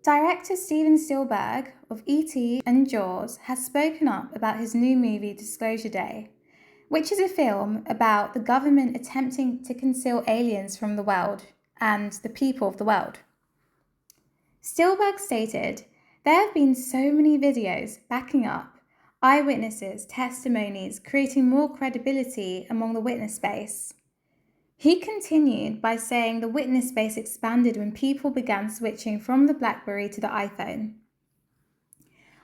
Director Steven Spielburg of E.T. and Jaws has spoken up about his new movie Disclosure Day, which is a film about the government attempting to conceal aliens from the world and the people of the world. Spielburg stated, "There have been so many videos backing up eyewitnesses' testimonies, creating more credibility among the witness space." He continued by saying the witness space expanded when people began switching from the BlackBerry to the iPhone.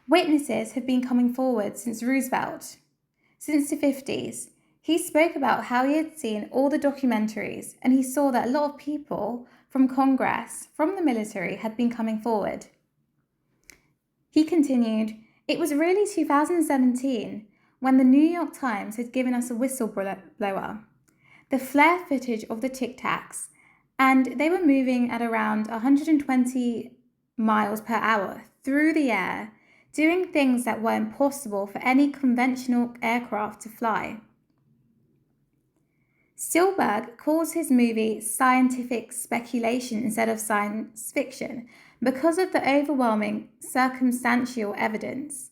Witnesses have been coming forward since Roosevelt. Since the 50s, he spoke about how he had seen all the documentaries and he saw that a lot of people from Congress, from the military, had been coming forward. He continued, "It was really 2017 when the New York Times had given us a whistleblower. The flare footage of the Tic Tacs, and they were moving at around 120 miles per hour through the air, doing things that were impossible for any conventional aircraft to fly." Spielberg calls his movie scientific speculation instead of science fiction because of the overwhelming circumstantial evidence.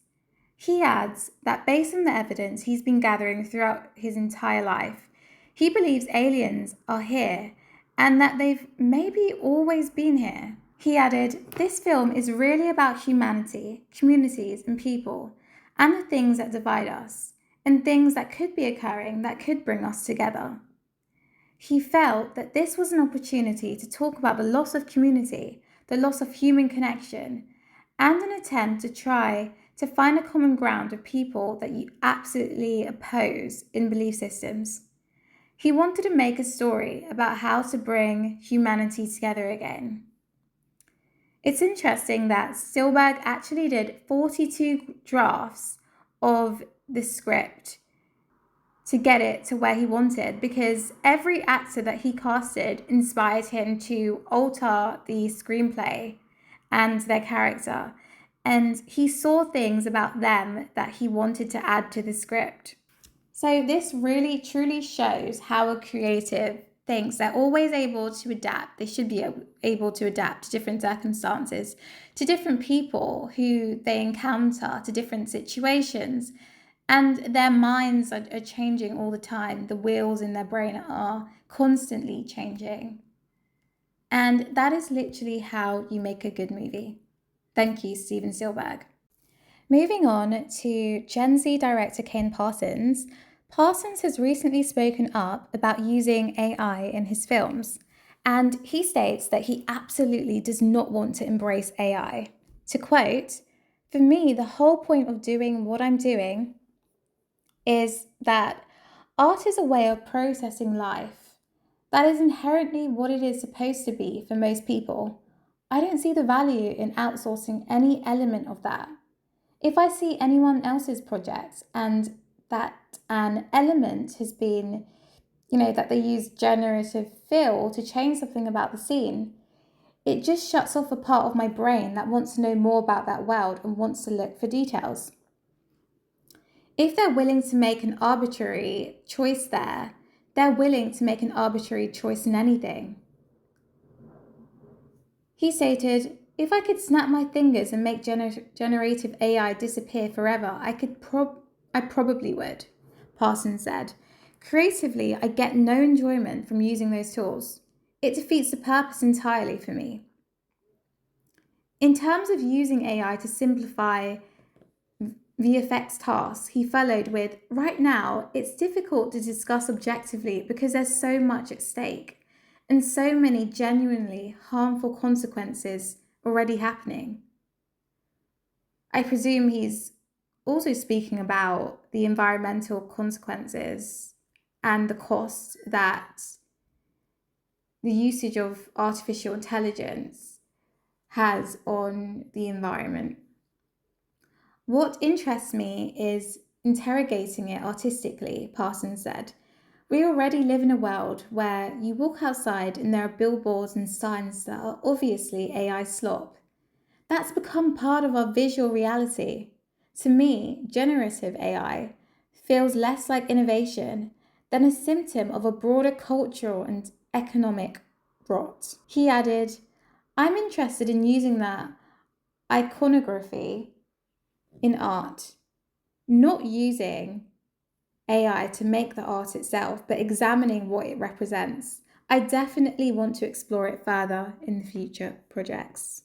He adds that based on the evidence he's been gathering throughout his entire life, he believes aliens are here and that they've maybe always been here. He added, "This film is really about humanity, communities, and people, and the things that divide us, and things that could be occurring that could bring us together." He felt that this was an opportunity to talk about the loss of community, the loss of human connection, and an attempt to try to find a common ground of people that you absolutely oppose in belief systems. He wanted to make a story about how to bring humanity together again. It's interesting that Spielberg actually did 42 drafts of the script to get it to where he wanted, because every actor that he casted inspired him to alter the screenplay and their character, and he saw things about them that he wanted to add to the script. So this really truly shows how a creative thinks. They're always able to adapt. They should be able to adapt to different circumstances, to different people who they encounter, to different situations. And their minds are changing all the time. The wheels in their brain are constantly changing. And that is literally how you make a good movie. Thank you, Steven Spielberg. Moving on to Gen Z director Kane Parsons. Parsons has recently spoken up about using AI in his films, and he states that he absolutely does not want to embrace AI. To quote, "For me, the whole point of doing what I'm doing is that art is a way of processing life. That is inherently what it is supposed to be for most people. I don't see the value in outsourcing any element of that. If I see anyone else's projects and that an element has been, that they use generative fill to change something about the scene, it just shuts off a part of my brain that wants to know more about that world and wants to look for details. If they're willing to make an arbitrary choice there, they're willing to make an arbitrary choice in anything." He stated, "If I could snap my fingers and make generative AI disappear forever, I probably would," Parsons said. "Creatively, I get no enjoyment from using those tools. It defeats the purpose entirely for me." In terms of using AI to simplify VFX tasks, he followed with, "Right now, it's difficult to discuss objectively because there's so much at stake and so many genuinely harmful consequences already happening." I presume he's also speaking about the environmental consequences and the cost that the usage of artificial intelligence has on the environment. "What interests me is interrogating it artistically," Parsons said. "We already live in a world where you walk outside and there are billboards and signs that are obviously AI slop. That's become part of our visual reality. To me, generative AI feels less like innovation than a symptom of a broader cultural and economic rot." He added, "I'm interested in using that iconography in art, not using AI to make the art itself, but examining what it represents. I definitely want to explore it further in the future projects.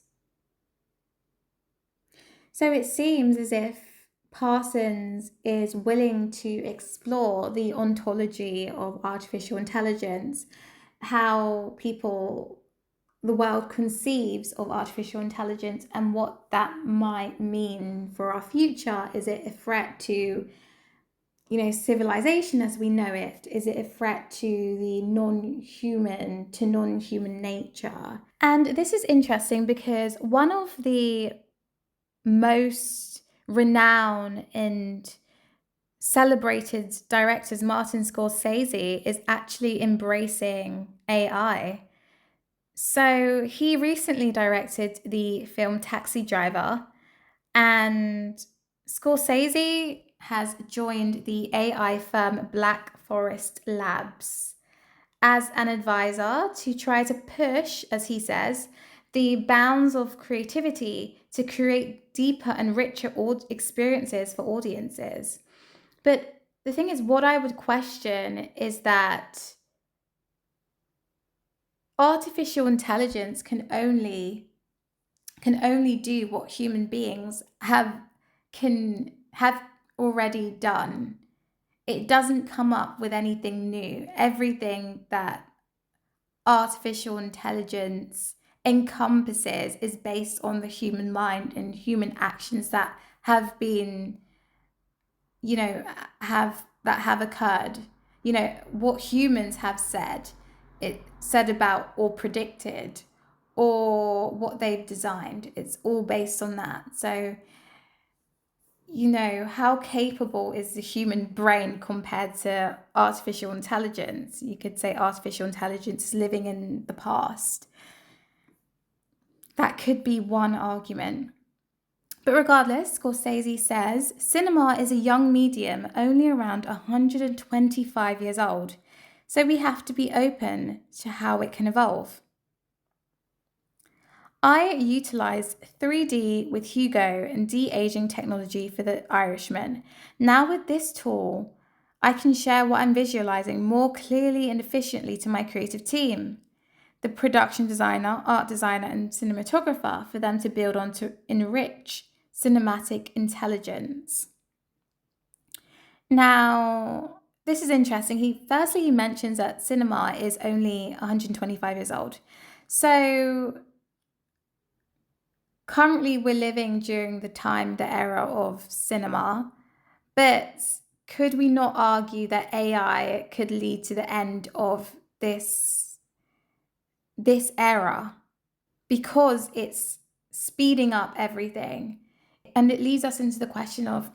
So it seems as if Parsons is willing to explore the ontology of artificial intelligence, how the world conceives of artificial intelligence, and what that might mean for our future. Is it a threat to, civilization as we know it? Is it a threat to the non-human nature? And this is interesting because one of the most renowned and celebrated directors, Martin Scorsese, is actually embracing AI. So he recently directed the film Taxi Driver, and Scorsese has joined the AI firm Black Forest Labs as an advisor to try to push, as he says, the bounds of creativity to create deeper and richer experiences for audiences. But the thing is, what I would question is that artificial intelligence can only do what human beings have already done. It doesn't come up with anything new. Everything that artificial intelligence encompasses is based on the human mind and human actions that have been, have occurred. What humans have said about or predicted, or what they've designed. It's all based on that. So, how capable is the human brain compared to artificial intelligence? You could say artificial intelligence is living in the past. That could be one argument. But regardless, Scorsese says cinema is a young medium, only around 125 years old. So we have to be open to how it can evolve. I utilised 3D with Hugo and de-aging technology for The Irishman. Now with this tool, I can share what I'm visualising more clearly and efficiently to my creative team, the production designer, art designer, and cinematographer, for them to build on to enrich cinematic intelligence. Now, this is interesting. He mentions that cinema is only 125 years old. So currently we're living during the era of cinema, but could we not argue that AI could lead to the end of this era, because it's speeding up everything? And it leads us into the question of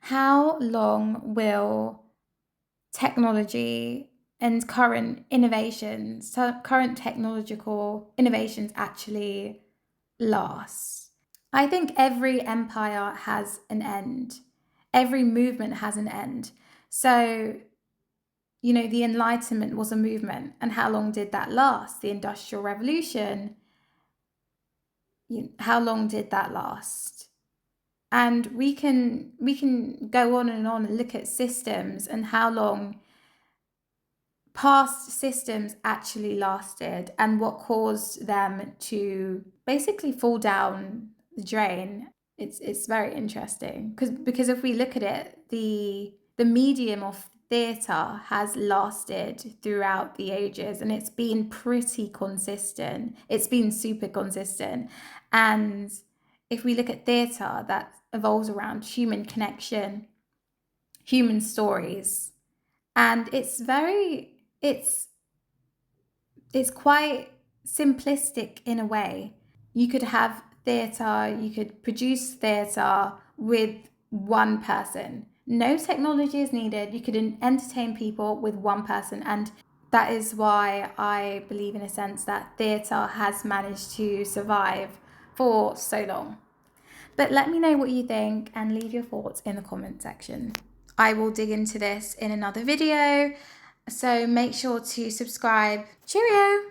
how long will technology and current technological innovations actually last? I think every empire has an end. Every movement has an end. So, the Enlightenment was a movement. And how long did that last? The Industrial Revolution, how long did that last? And we can go on and look at systems and how long past systems actually lasted and what caused them to basically fall down the drain. It's very interesting because if we look at it, the medium of theatre has lasted throughout the ages, and it's been pretty consistent. It's been super consistent. And if we look at theatre, that evolves around human connection, human stories, and it's quite simplistic in a way. You could have theatre, you could produce theatre with one person. No technology is needed. You could entertain people with one person. And that is why I believe, in a sense, that theatre has managed to survive for so long. But let me know what you think and leave your thoughts in the comment section. I will dig into this in another video, so make sure to subscribe. Cheerio!